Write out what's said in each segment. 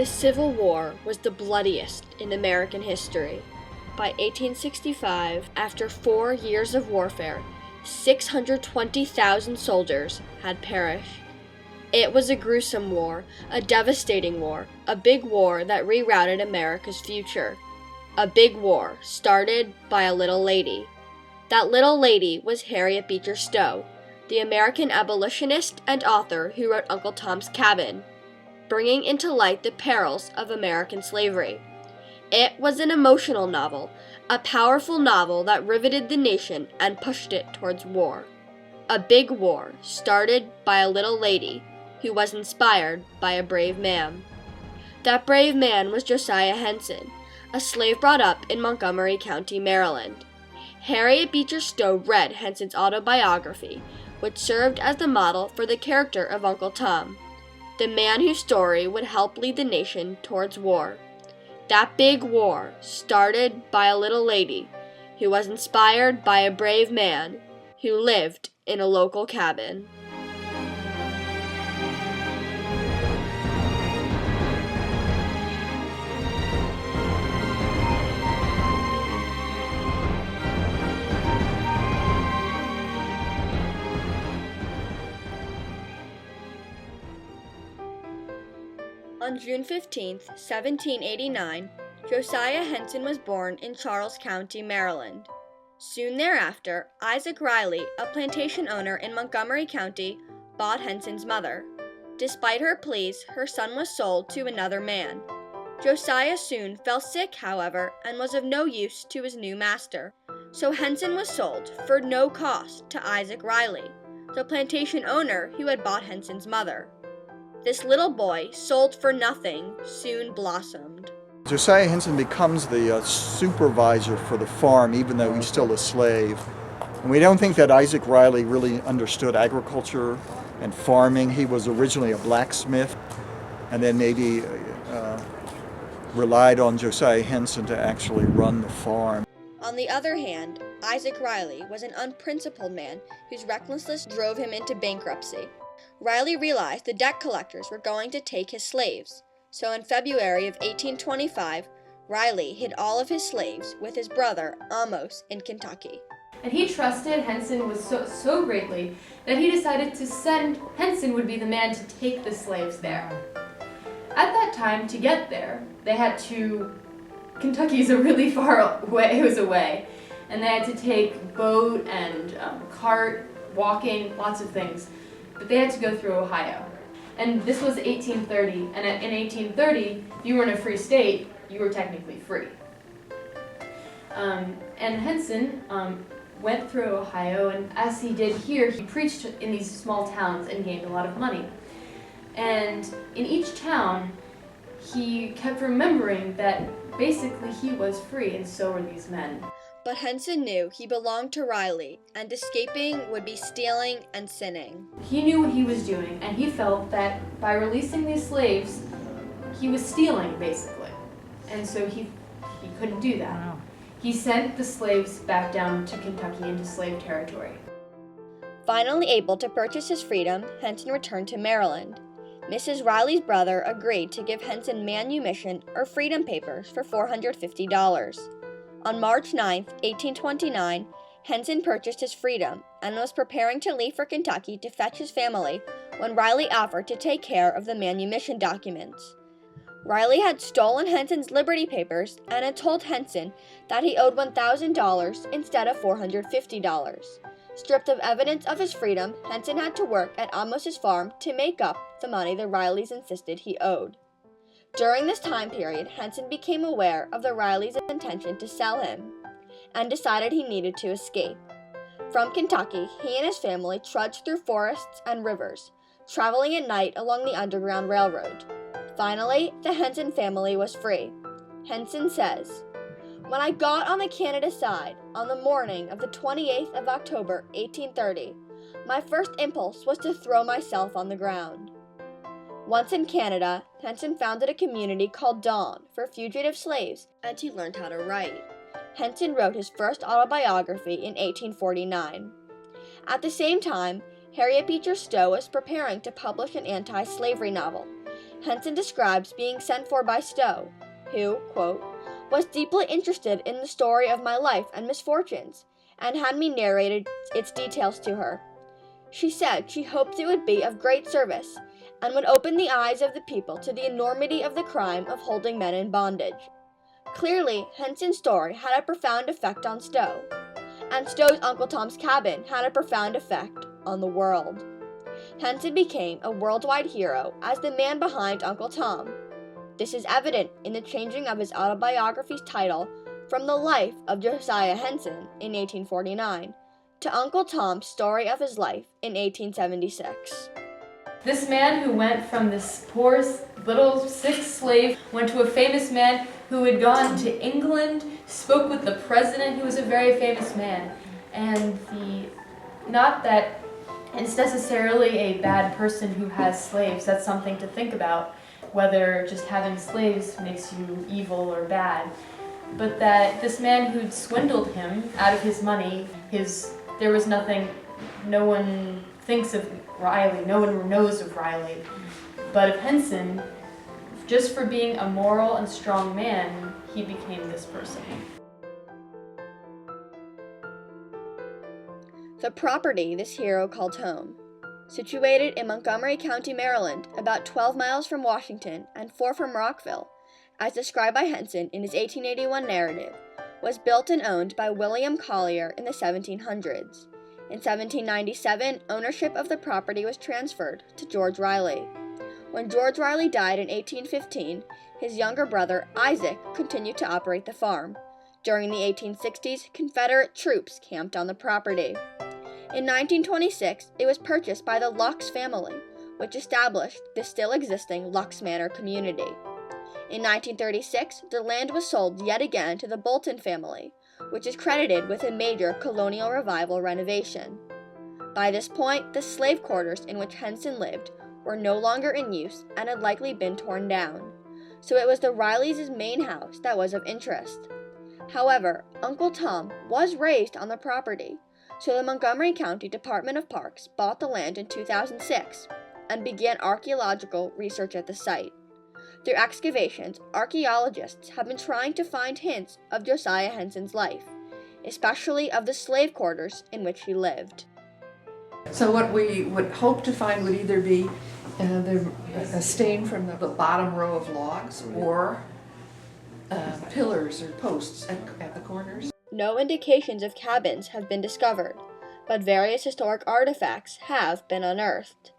The Civil War was the bloodiest in American history. By 1865, after 4 years of warfare, 620,000 soldiers had perished. It was a gruesome war, a devastating war, a big war that rerouted America's future. A big war started by a little lady. That little lady was Harriet Beecher Stowe, the American abolitionist and author who wrote Uncle Tom's Cabin, bringing into light the perils of American slavery. It was an emotional novel, a powerful novel that riveted the nation and pushed it towards war. A big war started by a little lady who was inspired by a brave man. That brave man was Josiah Henson, a slave brought up in Montgomery County, Maryland. Harriet Beecher Stowe read Henson's autobiography, which served as the model for the character of Uncle Tom, the man whose story would help lead the nation towards war. That big war started by a little lady who was inspired by a brave man who lived in a local cabin. On June 15, 1789, Josiah Henson was born in Charles County, Maryland. Soon thereafter, Isaac Riley, a plantation owner in Montgomery County, bought Henson's mother. Despite her pleas, her son was sold to another man. Josiah soon fell sick, however, and was of no use to his new master. So Henson was sold for no cost to Isaac Riley, the plantation owner who had bought Henson's mother. This little boy, sold for nothing, soon blossomed. Josiah Henson becomes the supervisor for the farm, even though he's still a slave. And we don't think that Isaac Riley really understood agriculture and farming. He was originally a blacksmith, and then maybe relied on Josiah Henson to actually run the farm. On the other hand, Isaac Riley was an unprincipled man whose recklessness drove him into bankruptcy. Riley realized the debt collectors were going to take his slaves, so in February of 1825, Riley hid all of his slaves with his brother Amos in Kentucky. And he trusted Henson so greatly that he decided to send Henson would be the man to take the slaves there. At that time, to get there, they had to, Kentucky's a really far ways away, and they had to take boat and cart, walking, lots of things. But they had to go through Ohio. And this was 1830, and in 1830, if you were in a free state, you were technically free. And Henson went through Ohio, and as he did here, he preached in these small towns and gained a lot of money. And in each town, he kept remembering that basically he was free, and so were these men. But Henson knew he belonged to Riley, and escaping would be stealing and sinning. He knew what he was doing, and he felt that by releasing these slaves, he was stealing, basically. And so he couldn't do that. Wow. He sent the slaves back down to Kentucky into slave territory. Finally able to purchase his freedom, Henson returned to Maryland. Mrs. Riley's brother agreed to give Henson manumission or freedom papers for $450. On March 9, 1829, Henson purchased his freedom and was preparing to leave for Kentucky to fetch his family when Riley offered to take care of the manumission documents. Riley had stolen Henson's liberty papers and had told Henson that he owed $1,000 instead of $450. Stripped of evidence of his freedom, Henson had to work at Amos's farm to make up the money the Rileys insisted he owed. During this time period, Henson became aware of the Rileys' intention to sell him, and decided he needed to escape. From Kentucky, he and his family trudged through forests and rivers, traveling at night along the Underground Railroad. Finally, the Henson family was free. Henson says, "When I got on the Canada side on the morning of the 28th of October, 1830, my first impulse was to throw myself on the ground." Once in Canada, Henson founded a community called Dawn for fugitive slaves, and he learned how to write. Henson wrote his first autobiography in 1849. At the same time, Harriet Beecher Stowe was preparing to publish an anti-slavery novel. Henson describes being sent for by Stowe, who, quote, was deeply interested in the story of my life and misfortunes, and had me narrated its details to her. She said she hoped it would be of great service, and would open the eyes of the people to the enormity of the crime of holding men in bondage. Clearly, Henson's story had a profound effect on Stowe, and Stowe's Uncle Tom's Cabin had a profound effect on the world. Henson became a worldwide hero as the man behind Uncle Tom. This is evident in the changing of his autobiography's title from The Life of Josiah Henson in 1849 to Uncle Tom's Story of His Life in 1876. This man who went from this poor little sick slave, went to a famous man who had gone to England, spoke with the president, who was a very famous man. And not that it's necessarily a bad person who has slaves, that's something to think about, whether just having slaves makes you evil or bad. But that this man who'd swindled him out of his money, there was nothing, no one thinks of Riley, no one knows of Riley, but of Henson, just for being a moral and strong man, he became this person. The property this hero called home, situated in Montgomery County, Maryland, about 12 miles from Washington and 4 from Rockville, as described by Henson in his 1881 narrative, was built and owned by William Collier in the 1700s. In 1797, ownership of the property was transferred to George Riley. When George Riley died in 1815, his younger brother, Isaac, continued to operate the farm. During the 1860s, Confederate troops camped on the property. In 1926, it was purchased by the Lux family, which established the still existing Lux Manor community. In 1936, the land was sold yet again to the Bolton family, which is credited with a major colonial revival renovation. By this point, the slave quarters in which Henson lived were no longer in use and had likely been torn down, so it was the Rileys' main house that was of interest. However, Uncle Tom was raised on the property, so the Montgomery County Department of Parks bought the land in 2006 and began archaeological research at the site. Through excavations, archaeologists have been trying to find hints of Josiah Henson's life, especially of the slave quarters in which he lived. So what we would hope to find would either be a stain from the bottom row of logs or pillars or posts at the corners. No indications of cabins have been discovered, but various historic artifacts have been unearthed.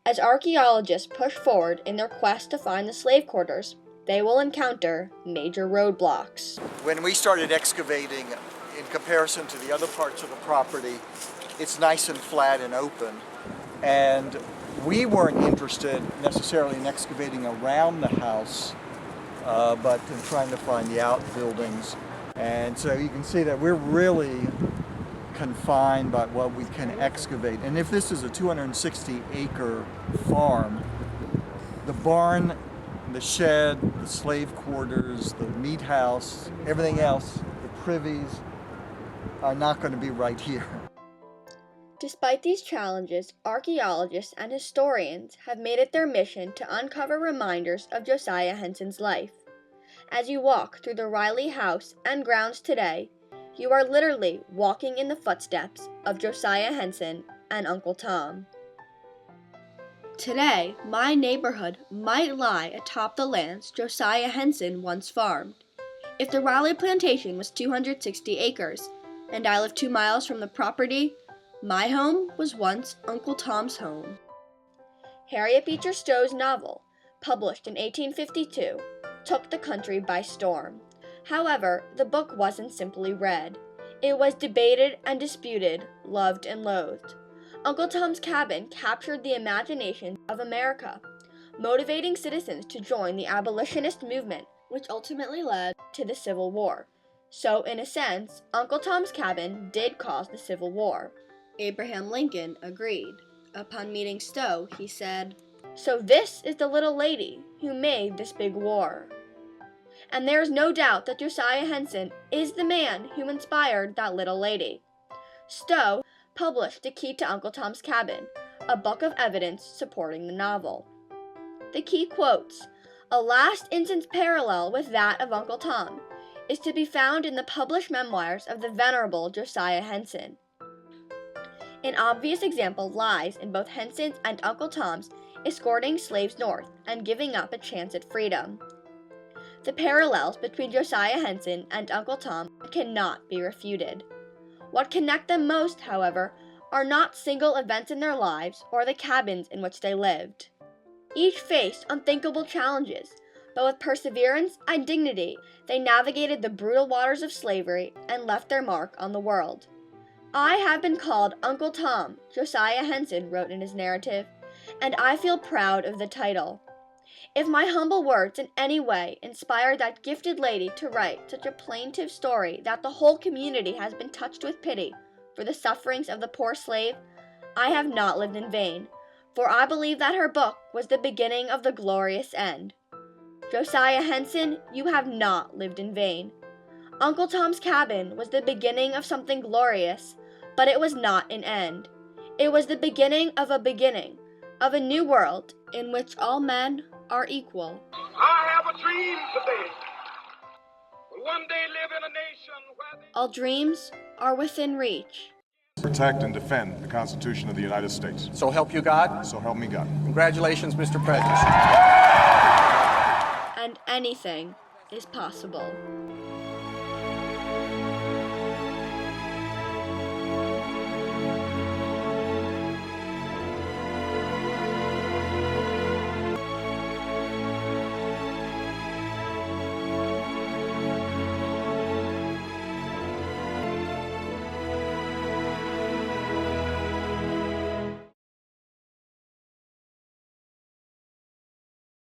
As archaeologists push forward in their quest to find the slave quarters, they will encounter major roadblocks. When we started excavating, in comparison to the other parts of the property, it's nice and flat and open. And we weren't interested necessarily in excavating around the house, but in trying to find the outbuildings. And so you can see that we're really confined by what we can excavate. And if this is a 260-acre farm, the barn, the shed, the slave quarters, the meat house, everything else, the privies, are not going to be right here. Despite these challenges, archaeologists and historians have made it their mission to uncover reminders of Josiah Henson's life. As you walk through the Riley house and grounds today, you are literally walking in the footsteps of Josiah Henson and Uncle Tom. Today, my neighborhood might lie atop the lands Josiah Henson once farmed. If the Riley plantation was 260 acres, and I live 2 miles from the property, my home was once Uncle Tom's home. Harriet Beecher Stowe's novel, published in 1852, took the country by storm. However, the book wasn't simply read. It was debated and disputed, loved and loathed. Uncle Tom's Cabin captured the imagination of America, motivating citizens to join the abolitionist movement, which ultimately led to the Civil War. So, in a sense, Uncle Tom's Cabin did cause the Civil War. Abraham Lincoln agreed. Upon meeting Stowe, he said, "So this is the little lady who made this big war." And there is no doubt that Josiah Henson is the man who inspired that little lady. Stowe published The Key to Uncle Tom's Cabin, a book of evidence supporting the novel. The key quotes, a last instance parallel with that of Uncle Tom, is to be found in the published memoirs of the Venerable Josiah Henson. An obvious example lies in both Henson's and Uncle Tom's escorting slaves north and giving up a chance at freedom. The parallels between Josiah Henson and Uncle Tom cannot be refuted. What connect them most, however, are not single events in their lives or the cabins in which they lived. Each faced unthinkable challenges, but with perseverance and dignity, they navigated the brutal waters of slavery and left their mark on the world. I have been called Uncle Tom, Josiah Henson wrote in his narrative, and I feel proud of the title. If my humble words in any way inspired that gifted lady to write such a plaintive story that the whole community has been touched with pity for the sufferings of the poor slave, I have not lived in vain, for I believe that her book was the beginning of the glorious end. Josiah Henson, you have not lived in vain. Uncle Tom's Cabin was the beginning of something glorious, but it was not an end. It was the beginning, of a new world in which all men are equal. I have a dream today. Will one day live in a nation where All dreams are within reach. Protect and defend the Constitution of the United States. So help you God. So help me God. Congratulations, Mr. President. And anything is possible.